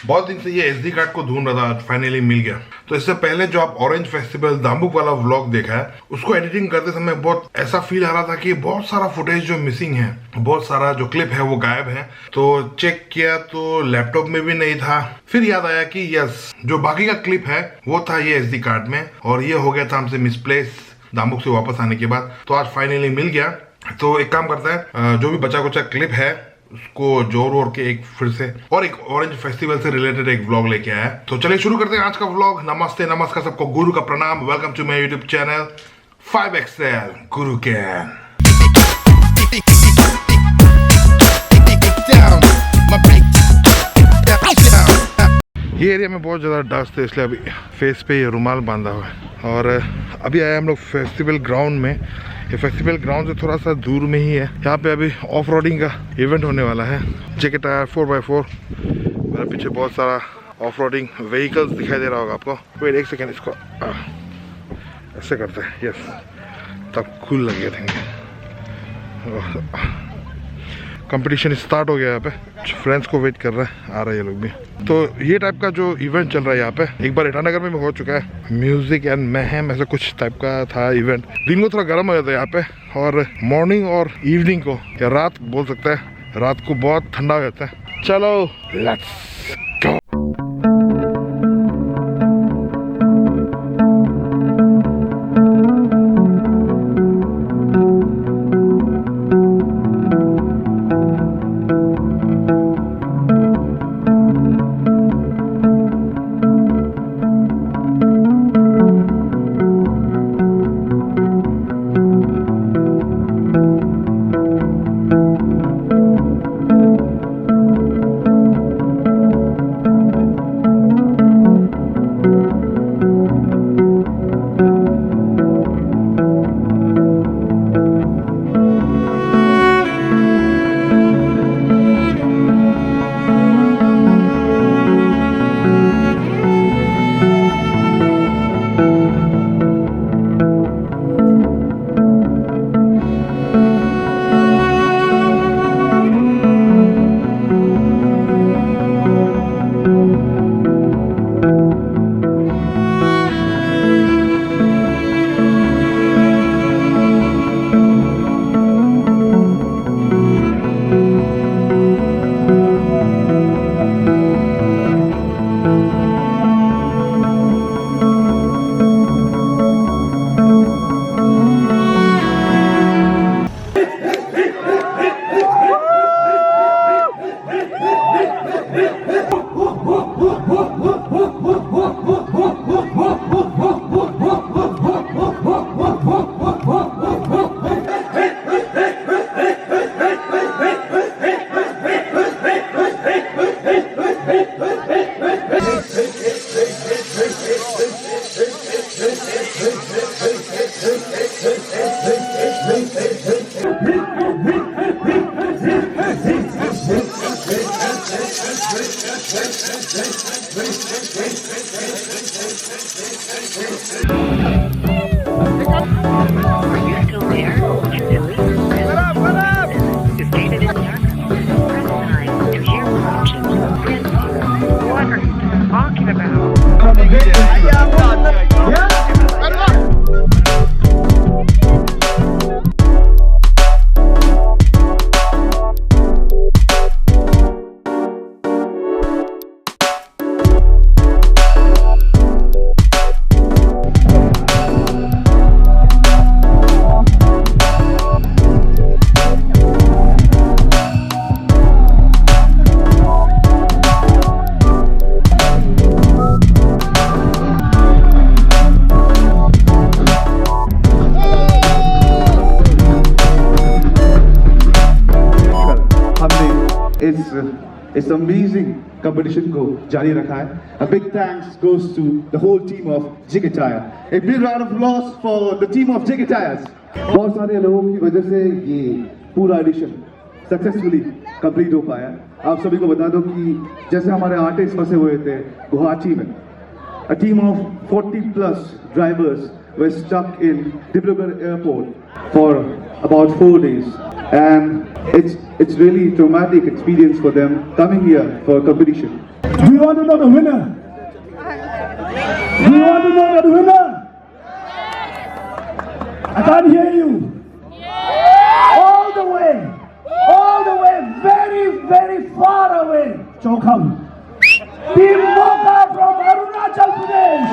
बहुत दिन से ये SD कार्ड को ढूंढ रहा था, फाइनली मिल गया। तो इससे पहले जो आप ऑरेंज फेस्टिवल दाम्बुक वाला व्लॉग देखा है, उसको एडिटिंग करते समय बहुत ऐसा फील आ रहा था कि बहुत सारा फुटेज जो मिसिंग है, बहुत सारा जो क्लिप है वो गायब है। तो चेक किया तो लैपटॉप में भी नहीं था। फिर याद आया कि यस, जो बाकी का क्लिप है वो था ये SD कार्ड में, और ये हो गया था हमसे मिसप्लेस दाम्बुक से वापस आने के बाद। तो आज फाइनली मिल गया। तो एक काम करता है, जो भी बचा कुचा क्लिप है उसको जोड़ ओढ़ के एक फिर से और एक ऑरेंज फेस्टिवल से रिलेटेड एक व्लॉग लेके आया। तो चलिए शुरू करते हैं आज का व्लॉग। नमस्ते, नमस्कार सबको, गुरु का प्रणाम। Welcome to my YouTube channel 5XL गुरु कैन। ये एरिया में बहुत ज़्यादा डस्ट है, इसलिए अभी फेस पे ये रुमाल बांधा हुआ है। और अभी आए हम लोग फेस्टिवल ग्राउंड में। ये फेस्टिवल ग्राउंड से थोड़ा सा दूर में ही है। यहाँ पे अभी ऑफ रोडिंग का इवेंट होने वाला है। जेके टायर 4x4, मेरे पीछे बहुत सारा ऑफ रोडिंग व्हीकल्स दिखाई दे रहा होगा आपको। वेट एक सेकेंड, इसको ऐसे करते हैं, यस, तब कूल लगे थे। कंपटीशन स्टार्ट हो गया यहाँ पे, फ्रेंड्स को वेट कर रहा है, आ रहे हैं ये लोग भी। तो ये टाइप का जो इवेंट चल रहा है यहाँ पे, एक बार ईटानगर में भी हो चुका है, म्यूजिक एंड महम ऐसा कुछ टाइप का था इवेंट। दिन को थोड़ा गर्म हो जाता है यहाँ पे, और मॉर्निंग और इवनिंग को या रात बोल सकते हैं, रात को बहुत ठंडा हो जाता है। चलो लेट्स गो। इस अमेजिंग कंपटीशन को जारी रखा है। A big thanks goes to the whole team of Jigataya. A big round of applause for the team of Jigatayas. बहुत सारे लोगों की वजह से ये पूरा एडिशन सक्सेसफुली कंप्लीट हो पाया। आप सभी को बता दो कि जैसे हमारे आर्टिस्ट फंसे हुए थे गुवाहाटी में, a team of 40+ drivers were stuck in Dibrugarh airport for about 4 days, and it's really traumatic experience for them coming here for a competition. Do you want to know the winner? Do you want to know the winner? I can't hear you. All the way, very, very far away. Chokam. Team Mocha from Arunachal Pradesh.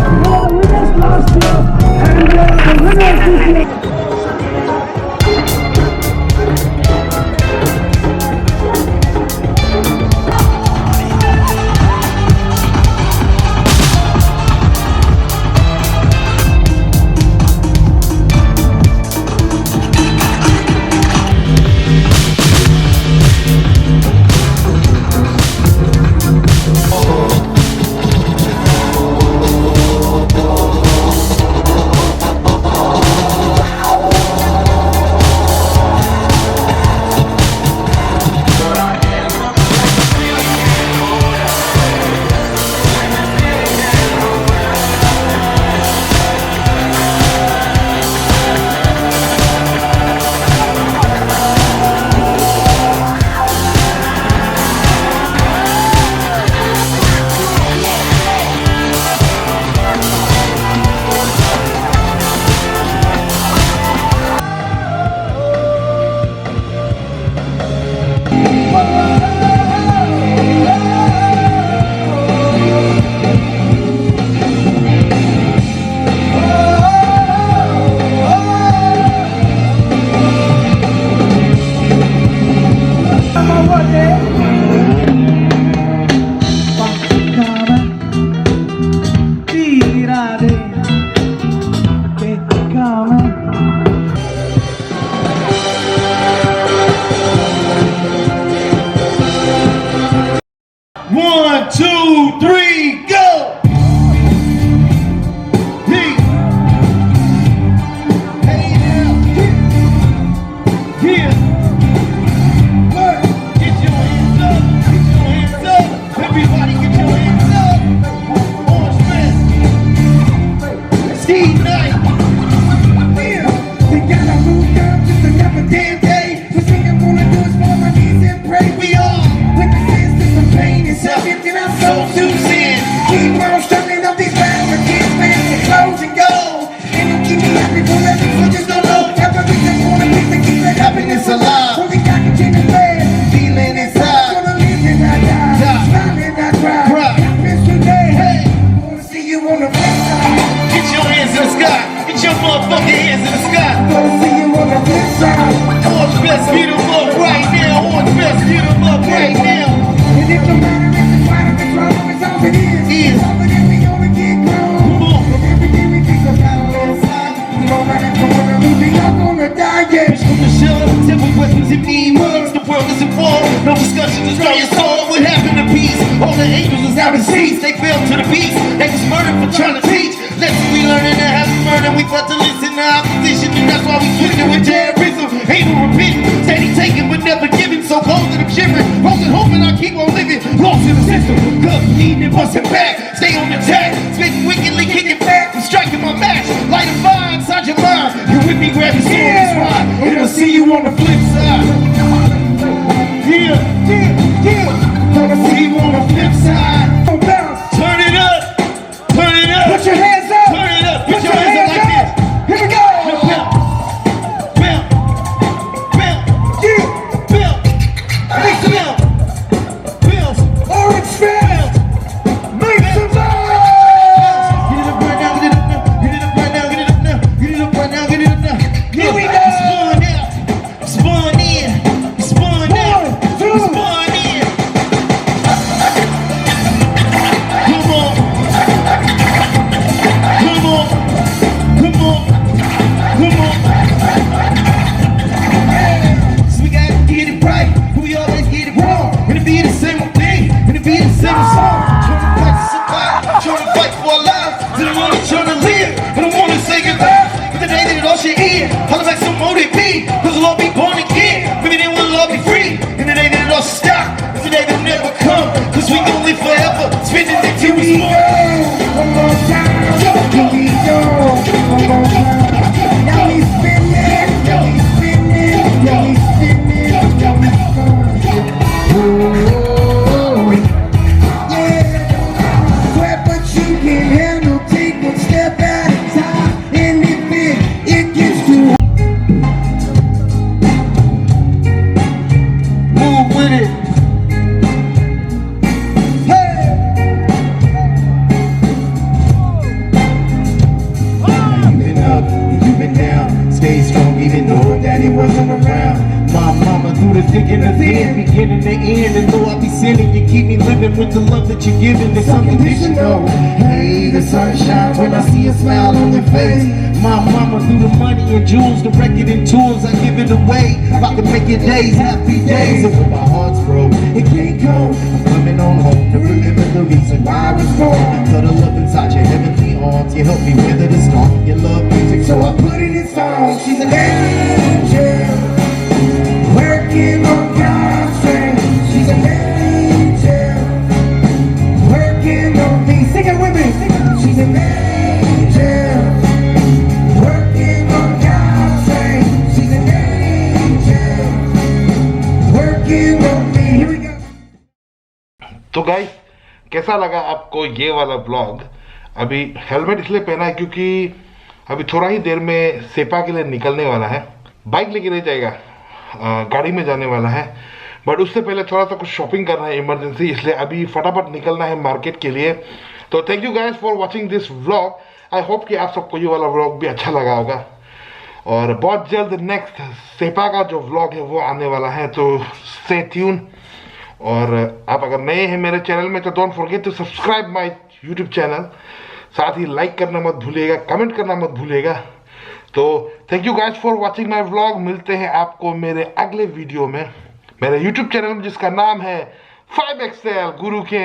We were the winners last year, and we are the winners this year. One, two, three, go! Hey, hey now, yeah. Work. Get your hands up, get your hands up. Everybody get your hands up. Orange Fest, ski night. Yeah, we gotta move down just another damn day. The thing I wanna do is fall on my knees and pray. We all with the sense of some pain and self-emptying our souls to sin. Keep on struggling up these battles, kids, man, the clothes and go. And don't keep me happy forever, so just don't know. Everything wanna be to keep that happiness alive. Only God can change the bad, feeling inside. Gonna live and not die, smile and not cry. Happiness today, hey, wanna see you on the flip side. Get your hands in the sky, get your motherfucking hands in the sky. Wanna see you on the flip side. Orange Fest, get 'em up right now. Orange Fest, get 'em up right now. And if the matter isn't quite under control, it's all it is. All it is, we only get grown. And everything we think about inside, no matter what we all gonna die, yeah. From the show, simple questions and emails. The world is at war, no discussion, destroy your soul. What happened to peace? All the angels is out in seas. They fell to the beast. They was murdered for trying to teach. Lessons we learning to have murder. We fought to listen to opposition, and that's why we switched it with terrorism. Ain't no repenting, steady taking but never giving. So cold that I'm shivering, hoping, hoping I keep on living. Lost in the system, good, needing and busting back. Stay on the track, spitting wickedly, kicking back. I'm striking my match, light a fire inside your mind. You with me, grab your sword and ride. And I'll see you on the flip side. Yeah, yeah, yeah. Gonna see you on the flip side. Turn it up, turn it up. Put your hands up, turn it up. Put your hands up like this. Here we go. Orange Fest, make some noise! Get it up right now, get it up now, get it up right now, get it up now, get it up right now, get it up now. Here we go! Spawn out, spawn in, spawn out, spawn in. Come on, come on, come on, come on. So we gotta get it right, but we always get it wrong. And it be the same thing, and it be the same song. Trying to fight to survive, trying to fight for our lives. Till I'm only trying to live, and I wanna say goodbye. But the day that it all should end, I'll like some more they be. Cause we'll all be born again, maybe then we'll all be free. And the day that it all should stop, is the day that will never come. Cause we gon' live forever, spending it till we small. One more time. Taking the end, beginning to end. And though I be sinning, you keep me living with the love that you're giving. It's unconditional. Hey, the sun shines when I see a smile on your face. My mama threw the money and jewels, the record and tools, I give it away. About to make your days happy days. And when my heart's broke, it can't go. I'm coming on home to remember the reason why I was born. Cuddle up inside your heavenly arms. You help me weather the storm. You love music, so I put it in song. She's an angel, working on God's strength. She's an angel, working on me. Sing it with me. She's an angel, working on God's strength. She's an angel, working on me. Here we go. तो guys, कैसा लगा आपको ये वाला blog? अभी helmet इसलिए पहना है क्योंकि अभी थोड़ा ही देर में सेपा के लिए निकलने वाला है। बाइक लेके नहीं जाएगा, गाड़ी में जाने वाला है, बट उससे पहले थोड़ा सा कुछ शॉपिंग करना है इमरजेंसी, इसलिए अभी फटाफट निकलना है मार्केट के लिए। तो thank you guys for watching this vlog. I hope कि आप सबको ये वाला व्लॉग भी अच्छा लगा होगा, और बहुत जल्द नेक्स्ट सेपा का जो व्लॉग है वो आने वाला है, तो स्टे ट्यून। और आप अगर नए हैं मेरे चैनल में तो don't forget to subscribe my YouTube channel. साथ ही लाइक करना मत भूलिएगा, कमेंट करना मत भूलिएगा। तो thank you guys for watching my vlog. मिलते हैं आपको मेरे अगले वीडियो में मेरे यूट्यूब चैनल में, जिसका नाम है 5XL गुरु के।